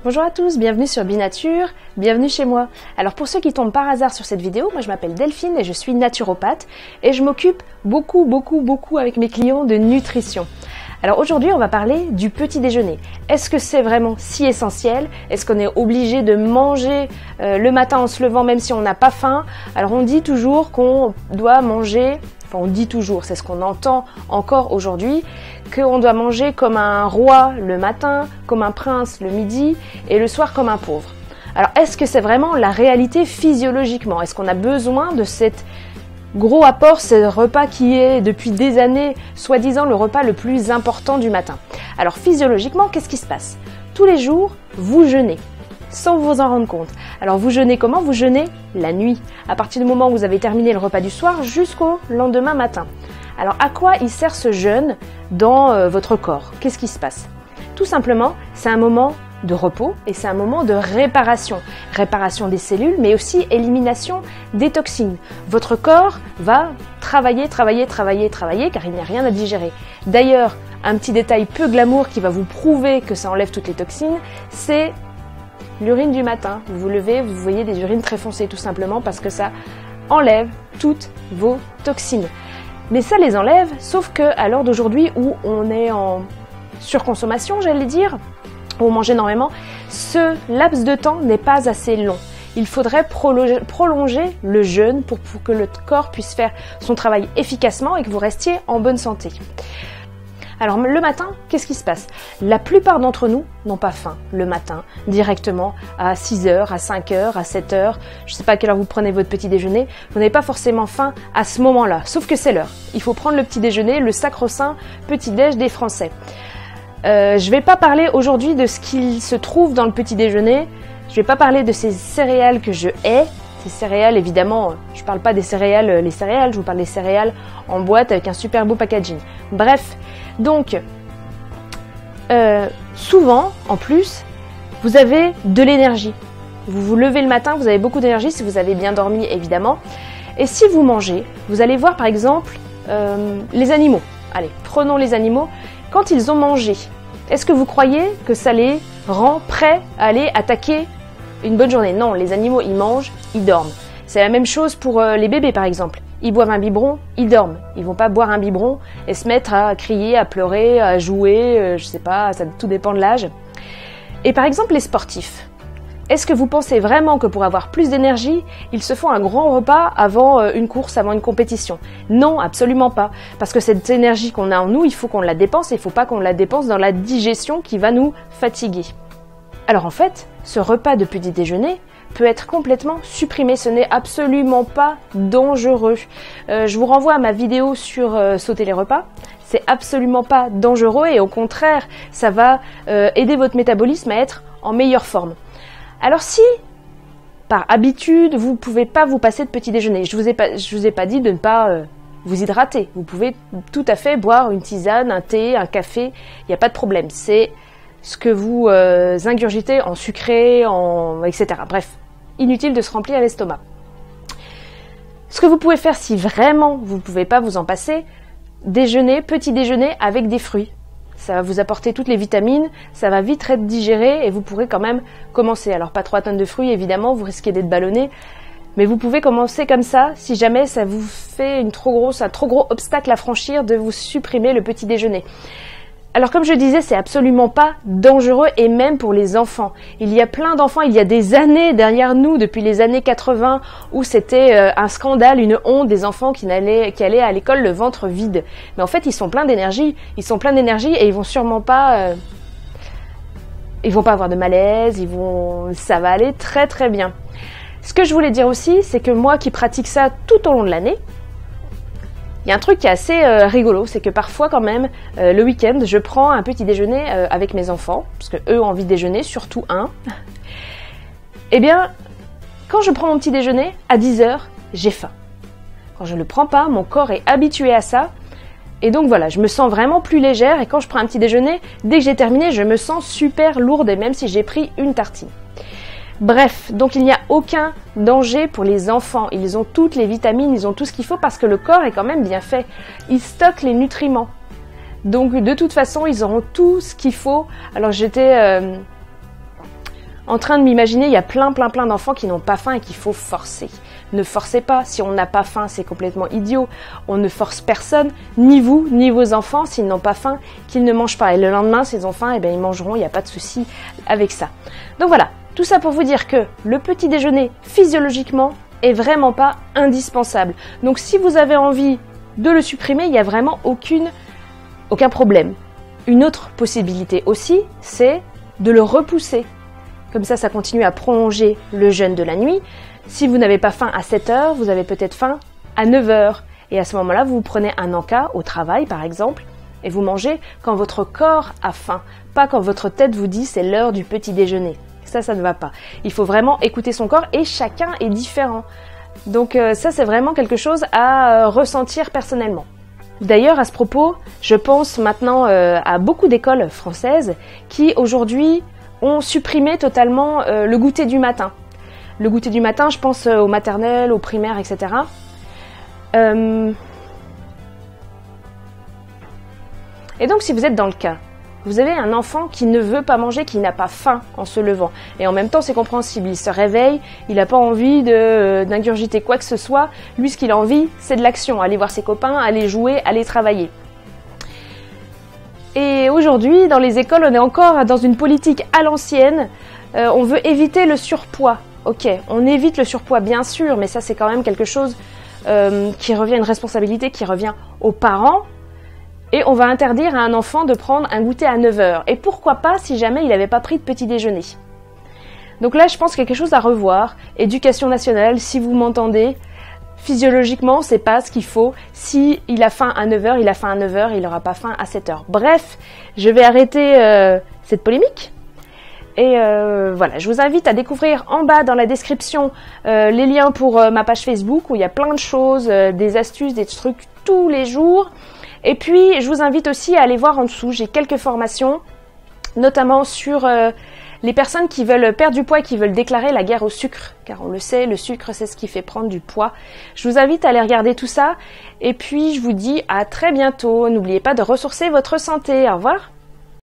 Bonjour à tous, bienvenue sur Binature, bienvenue chez moi. Alors pour ceux qui tombent par hasard sur cette vidéo, moi je m'appelle Delphine et je suis naturopathe et je m'occupe beaucoup avec mes clients de nutrition. Alors aujourd'hui on va parler du petit déjeuner. Est-ce que c'est vraiment si essentiel? Est-ce qu'on est obligé de manger le matin en se levant même si on n'a pas faim? Alors on dit toujours qu'on doit manger, enfin on dit toujours, c'est ce qu'on entend encore aujourd'hui, qu'on doit manger comme un roi le matin, comme un prince le midi et le soir comme un pauvre. Alors est-ce que c'est vraiment la réalité physiologiquement? Est-ce qu'on a besoin de cet gros apport, ce repas qui est depuis des années soi-disant le repas le plus important du matin? Alors physiologiquement, qu'est-ce qui se passe? Tous les jours, vous jeûnez, sans vous en rendre compte. Alors vous jeûnez comment? Vous jeûnez la nuit, à partir du moment où vous avez terminé le repas du soir jusqu'au lendemain matin. Alors à quoi il sert ce jeûne dans votre corps? Qu'est-ce qui se passe? Tout simplement, c'est un moment de repos et c'est un moment de réparation. Réparation des cellules, mais aussi élimination des toxines. Votre corps va travailler car il n'y a rien à digérer. D'ailleurs, un petit détail peu glamour qui va vous prouver que ça enlève toutes les toxines, c'est l'urine du matin. Vous vous levez, vous voyez des urines très foncées tout simplement parce que ça enlève toutes vos toxines. Mais ça les enlève, sauf que à l'heure d'aujourd'hui où on est en surconsommation, j'allais dire, où on mange énormément, ce laps de temps n'est pas assez long. Il faudrait prolonger le jeûne pour que le corps puisse faire son travail efficacement et que vous restiez en bonne santé. Alors le matin, qu'est-ce qui se passe? La plupart d'entre nous n'ont pas faim le matin, directement à 6h, à 5h, à 7h, je ne sais pas à quelle heure vous prenez votre petit déjeuner, vous n'avez pas forcément faim à ce moment-là, sauf que c'est l'heure. Il faut prendre le petit déjeuner, le sacro-saint petit déj des Français. Je ne vais pas parler aujourd'hui de ce qu'il se trouve dans le petit déjeuner, je ne vais pas parler de ces céréales que je hais. Ces céréales, évidemment, je ne parle pas des céréales, les céréales, je vous parle des céréales en boîte avec un super beau packaging. Bref, donc, souvent, en plus, vous avez de l'énergie. Vous vous levez le matin, vous avez beaucoup d'énergie, si vous avez bien dormi, évidemment. Et si vous mangez, vous allez voir, par exemple, les animaux. Allez, prenons les animaux. Quand ils ont mangé, est-ce que vous croyez que ça les rend prêts à aller attaquer une bonne journée? Non, les animaux, ils mangent, ils dorment. C'est la même chose pour les bébés, par exemple. Ils boivent un biberon, ils dorment. Ils vont pas boire un biberon et se mettre à crier, à pleurer, à jouer, je sais pas, ça tout dépend de l'âge. Et par exemple, les sportifs. Est-ce que vous pensez vraiment que pour avoir plus d'énergie, ils se font un grand repas avant une course, avant une compétition? Non, absolument pas. Parce que cette énergie qu'on a en nous, il faut qu'on la dépense et il ne faut pas qu'on la dépense dans la digestion qui va nous fatiguer. Alors en fait, ce repas de petit déjeuner peut être complètement supprimé, ce n'est absolument pas dangereux. Je vous renvoie à ma vidéo sur sauter les repas, c'est absolument pas dangereux et au contraire, ça va aider votre métabolisme à être en meilleure forme. Alors si, par habitude, vous ne pouvez pas vous passer de petit déjeuner, je vous ai pas dit de ne pas vous hydrater, vous pouvez tout à fait boire une tisane, un thé, un café, il n'y a pas de problème, c'est ce que vous ingurgitez en sucré, etc. Bref, inutile de se remplir l'estomac. Ce que vous pouvez faire si vraiment vous ne pouvez pas vous en passer, déjeuner, petit déjeuner avec des fruits. Ça va vous apporter toutes les vitamines, ça va vite être digéré et vous pourrez quand même commencer. Alors pas 3 tonnes de fruits évidemment, vous risquez d'être ballonné, mais vous pouvez commencer comme ça si jamais ça vous fait un trop gros obstacle à franchir de vous supprimer le petit déjeuner. Alors comme je disais, c'est absolument pas dangereux et même pour les enfants. Il y a plein d'enfants, il y a des années derrière nous, depuis les années 80, où c'était un scandale, une honte des enfants qui allaient à l'école le ventre vide. Mais en fait, ils sont pleins d'énergie et ils vont sûrement pas... ils vont pas avoir de malaise, ça va aller très très bien. Ce que je voulais dire aussi, c'est que moi qui pratique ça tout au long de l'année, il y a un truc qui est assez rigolo, c'est que parfois quand même, le week-end, je prends un petit déjeuner avec mes enfants, parce que eux ont envie de déjeuner, surtout un. Eh bien, quand je prends mon petit déjeuner, à 10h, j'ai faim. Quand je ne le prends pas, mon corps est habitué à ça, et donc voilà, je me sens vraiment plus légère, et quand je prends un petit déjeuner, dès que j'ai terminé, je me sens super lourde, et même si j'ai pris une tartine. Bref, donc il n'y a aucun danger pour les enfants. Ils ont toutes les vitamines, ils ont tout ce qu'il faut parce que le corps est quand même bien fait. Il stocke les nutriments. Donc de toute façon, ils auront tout ce qu'il faut. Alors j'étais en train de m'imaginer, il y a plein d'enfants qui n'ont pas faim et qu'il faut forcer. Ne forcez pas, si on n'a pas faim, c'est complètement idiot. On ne force personne, ni vous, ni vos enfants, s'ils n'ont pas faim, qu'ils ne mangent pas. Et le lendemain, s'ils ont faim, eh bien, ils mangeront, il n'y a pas de souci avec ça. Donc voilà, tout ça pour vous dire que le petit déjeuner, physiologiquement, est vraiment pas indispensable. Donc si vous avez envie de le supprimer, il n'y a vraiment aucun problème. Une autre possibilité aussi, c'est de le repousser. Comme ça continue à prolonger le jeûne de la nuit. Si vous n'avez pas faim à 7 heures, vous avez peut-être faim à 9 heures. Et à ce moment-là, vous prenez un encas au travail, par exemple, et vous mangez quand votre corps a faim, pas quand votre tête vous dit c'est l'heure du petit déjeuner. Ça ne va pas. Il faut vraiment écouter son corps et chacun est différent. Donc ça, c'est vraiment quelque chose à ressentir personnellement. D'ailleurs, à ce propos, je pense maintenant à beaucoup d'écoles françaises qui, aujourd'hui, ont supprimé totalement le goûter du matin. Le goûter du matin, je pense aux maternelles, aux primaires, etc. Et donc, si vous êtes dans le cas, vous avez un enfant qui ne veut pas manger, qui n'a pas faim en se levant. Et en même temps, c'est compréhensible. Il se réveille, il n'a pas envie d'ingurgiter quoi que ce soit. Lui, ce qu'il a envie, c'est de l'action. Aller voir ses copains, aller jouer, aller travailler. Et aujourd'hui, dans les écoles, on est encore dans une politique à l'ancienne. On veut éviter le surpoids. Ok, on évite le surpoids, bien sûr, mais ça, c'est quand même quelque chose qui revient, une responsabilité qui revient aux parents. Et on va interdire à un enfant de prendre un goûter à 9 heures. Et pourquoi pas si jamais il n'avait pas pris de petit déjeuner. Donc là, je pense qu'il y a quelque chose à revoir. Éducation nationale, si vous m'entendez, physiologiquement, c'est pas ce qu'il faut. Si il a faim à 9 heures, il a faim à 9 heures, il n'aura pas faim à 7 heures. Bref, je vais arrêter cette polémique. Et voilà, je vous invite à découvrir en bas dans la description les liens pour ma page Facebook où il y a plein de choses, des astuces, des trucs tous les jours. Et puis, je vous invite aussi à aller voir en dessous, j'ai quelques formations, notamment sur les personnes qui veulent perdre du poids et qui veulent déclarer la guerre au sucre. Car on le sait, le sucre, c'est ce qui fait prendre du poids. Je vous invite à aller regarder tout ça. Et puis, je vous dis à très bientôt. N'oubliez pas de ressourcer votre santé. Au revoir.